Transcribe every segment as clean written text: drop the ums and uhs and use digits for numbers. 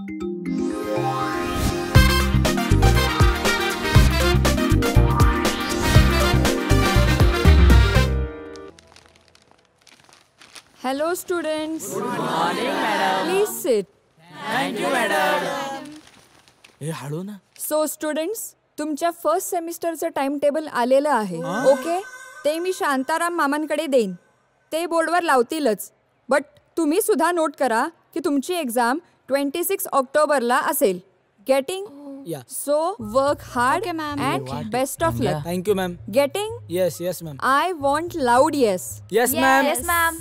Hello students. Good morning madam. Please sit. Thank you madam. हे हळू ना. So students, तुमच्या फर्स्ट सेमिस्टरचं टाइम टेबल आलेलं आहे. ओके, ते मी शांताराम मामांकडे देईन. ते बोर्डवर लावतीलच. बट तुम्ही सुद्धा नोट करा की तुमची एक्झाम 26 ऑक्टोबरला असेल. Getting? So work hard and best of luck. Thank you ma'am. Getting? Yes ma'am. I want loud yes. Yes ma'am. Yes ma'am.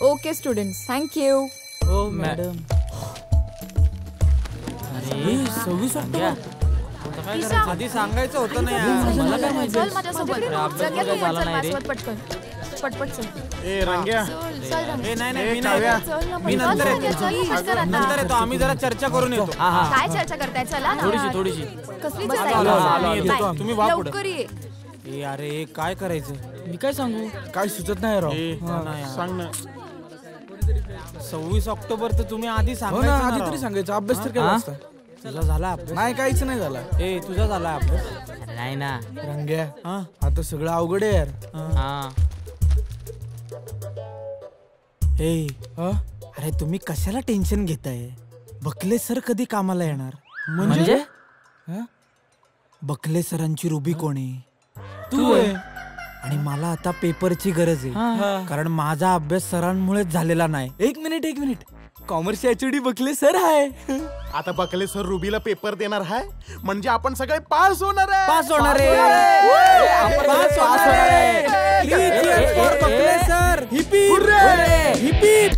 Okay students, thank you. Oh madam. अरे 26 October. आधी सांगायचं होतं ना यार. मला काय माहिती. चल माझ्यासोबत. अभ्यास काय झाला नाही रे. पटपट चल. ए रंग्या. चल ए नाही मी नाही. मी नंतर येतो. आम्ही जरा चर्चा करून येतो. काय चर्चा करताय? चला ना. थोडीशी. कसली चर्चा? तुम्ही वा पुढे. लवकर ये. ए अरे काय करायचं? मी काय सांगू? काय सुचत नाही राव. सांग ना. 26 ऑक्टोबर तर तुम्ही आधी सांगायचं ना. आधी तरी सांगायचं. अभ्यास तर केला असता. तुझा झाला अभ्यास? नाही काहीच नाही झाला. ए तुझा झाला अभ्यास? नाही ना रंग्या. हा आता सगळं अवघड आहे यार. ए अरे तुम्ही कशाला टेन्शन घेताय? बकले सर कधी कामाला येणार? म्हणजे बकले सरांची रुबी कोण आहे? तू आहे. आणि मला आता पेपरची गरज आहे कारण माझा अभ्यास सरांमुळेच झालेला नाही. एक minute commerce HOD Bakale sir आहे. आता बकले सर रुबीला पेपर देणार आहे म्हणजे आपण सगळे पास होणार आहे. पास होणार आहे. बकले सर. हिपी हिपी.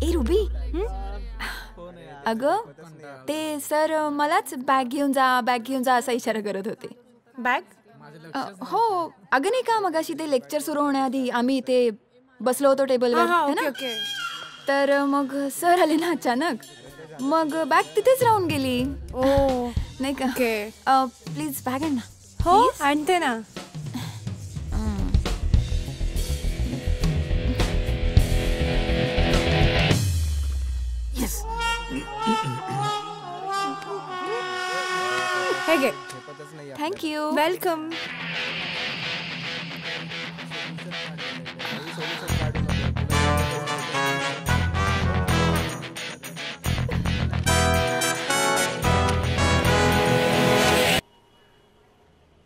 ए रुबी. अगं ते सर मलाच बॅग घेऊन जा असा इशारा करत होते. बॅग? हो अगं नाही का मगाशी ते लेक्चर सुरू होण्याआधी आम्ही इथे बसलो होतो टेबलवर है ना. तर मग सर आले ना अचानक. मग बॅग तिथेच राहून गेली. ओ नाही का. प्लीज बॅग आण ना. हो आणते ना. हे घे. थँक्यू. वेलकम.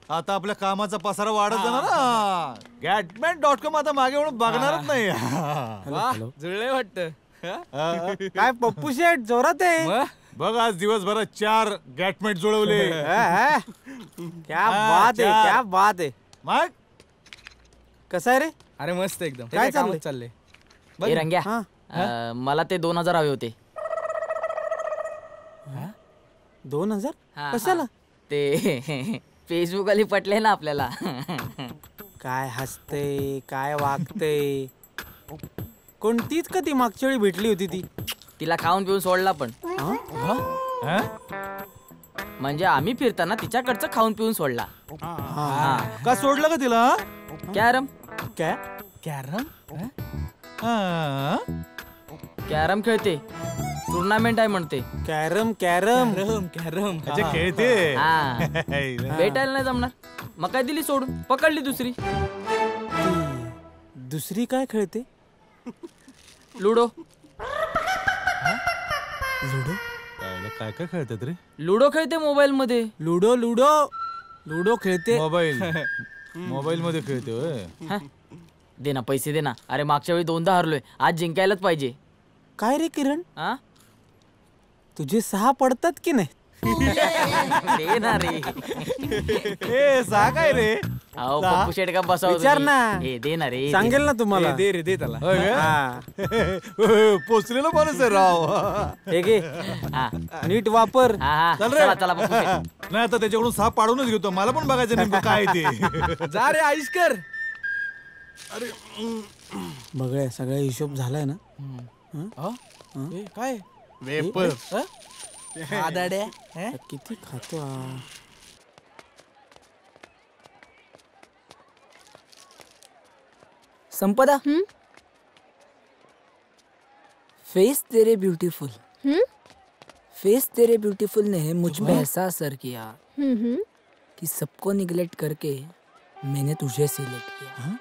आता आपल्या कामाचा पसारा वाढत जाणार ना. Gatman.com आता मागे म्हणून बघणारच नाही. जुळले वाटतं. काय पप्पू शेठ जोरात आहे. बघ आज दिवसभरात 4 गॅटमेट जुळवले. क्या बात आहे. क्या बात आहे. मग कसं आहे रे? अरे मस्त एकदम. काय चाललंय? ए रंग्या, मला ते 2000 हवे होते. 2000? कशाला? ते फेसबुक आली पटले ना आपल्याला. काय हसते काय वागते. कोणतीच का ती मागच्या वेळी भेटली होती ती? तिला खाऊन पिऊन सोडला पण. म्हणजे आम्ही फिरताना तिच्याकडचं खाऊन पिऊन सोडला. का सोडलं का तिला? कॅरम. कॅरम कॅरम खेळते. टुर्नामेंट आहे म्हणते. कॅरम कॅरम कॅरम खेळते. भेटायला नाही जमणार. मग काय दिली सोडून. पकडली दुसरी. दुसरी काय खेळते? लुडो. लुडो काय काय खेळतात रे? लुडो खेळते मोबाईल मध्ये. लुडो लुडो लुडो खेळते. मोबाईल मध्ये खेळते. दे ना पैसे दे ना. अरे मागच्या वेळी 2दा हरलोय. आज जिंकायलाच पाहिजे. काय रे किरण, तुझे 6 पडतात की नाही? दे ना रे. 6 काय रे? अहो पप्पू शेट का बसाव विचार ना. दे ना रे सांगेल ना तुम्हाला. दे रे दे त्याला. पोचलेला माणूस आहे राव. हे घे. हा नीट वापर. हा चल रे. चला चला पप्पू शेट. नाही आता त्याच्याकडून साप पाडूनच घेतो. मला पण बघायचं नेमकं काय ते. जा रे आईशकर. बघूया सगळा हिशोब झालाय ना. काय वेपर किती खातो हा. संपदा फेस तेरे ब्यूटीफुल फेस तेरे ब्यूटीफुल ने मुझ पे ऐसा असर किया कि सबको निगलेक्ट करके मैंने तुझे सिलेक्ट किया.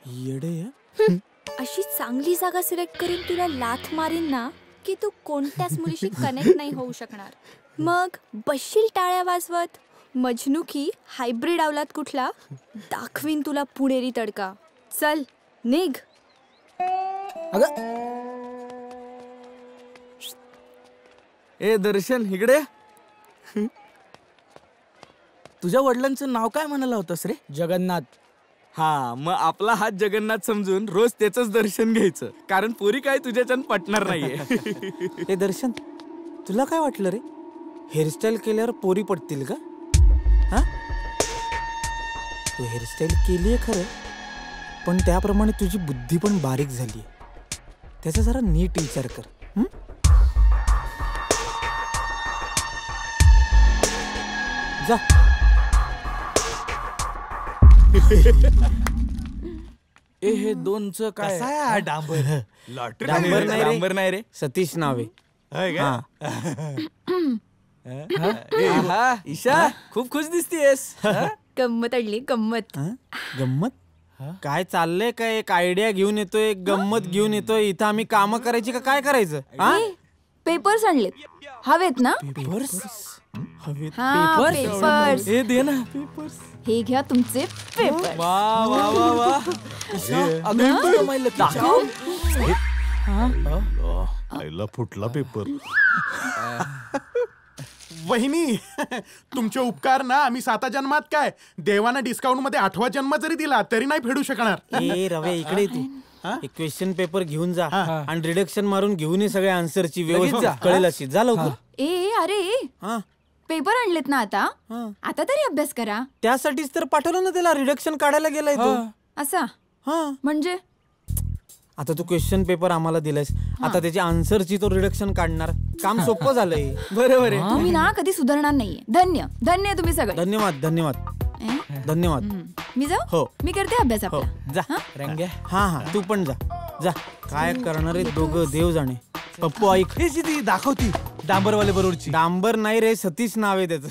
येडे आहे. अशी चांगली जागा सिलेक्ट करून तुला लाथ मारीन ना की तू कोणत्याच मुलीशी कनेक्ट नाही होऊ शकणार. मग बसशील टाळ्या वाजवत. मजनू की हायब्रिड अवलाद कुठला दाखवीन तुला पुणेरी तडका. चल निघ. अगं ए दर्शन इकडे. तुझ्या वडिलांचं नाव काय म्हणाला होतस रे? जगन्नाथ. हा मग आपला हात जगन्नाथ समजून रोज त्याच दर्शन घ्यायचं, कारण पोरी काय तुझ्याच्यान पटणार नाहीये. हे दर्शन तुला काय वाटलं रे? हेअरस्टाईल केल्यावर पोरी पडतील का? हा तू हेअरस्टाईल केलीये खरं, पण त्याप्रमाणे तुझी बुद्धी पण बारीक झाली. त्याचा जरा नीट विचार कर. जा. ए हे दोनचं काय? कसा आहे हा डांबर? लॉटरी डांबर नाही रे. सतीश नावे. का? हा ईशा खूप खुश दिसतीयस. गंमत अडली गंमत. गंमत काय चाललंय? काय एक आयडिया घेऊन येतोय, गंमत घेऊन येतोय. इथं आम्ही काम करायची का काय करायचं? पेपर्स आणलेत. हवेत ना? पेपर्स हवेत. हा पेपर्स. ए दे ना. हे घ्या तुमचे पेपर. वा वा वा वा. अगं तू कमाईला दाखव. आईला फुटला पेपर. वहिनी तुमचे उपकार ना आम्ही 7 जन्मात काय देवाना डिस्काउंट मध्ये 8वा जन्म जरी दिला तरी नाही फेडू शकणार. ए रवे इकडे तू एक क्वेश्चन पेपर घेऊन जा आणि रिडक्शन मारून घेऊन ये सगळ्या आन्सरची व्यवस्था कळेल अशी. जा लवकर. ए अरे पेपर आणलेत ना आता. आता तरी अभ्यास करा. त्यासाठीच तर पाठवलं ना त्याला. रिडक्शन काढायला गेलाय तो. असा म्हणजे आता तू क्वेश्चन पेपर आम्हाला दिलायस, आता त्याची आन्सरची तो रिडक्शन काढणार. काम सोपं झालंय. बरोबर आहे. तुम्ही ना कधी सुधारणार नाहीये. धन्य धन्य तुम्ही सगळे. धन्यवाद धन्यवाद धन्यवाद. मी जाऊ. हो मी करते अभ्यास आपला. जा रंग्या. हा हा तू पण जा. जा. काय करणार आहे दोघं देव जाणे. पप्पू ऐक. हे दाखवती डांबरवाले बरोबरची. डांबर नाही रे, सतीश नाव आहे त्याचं.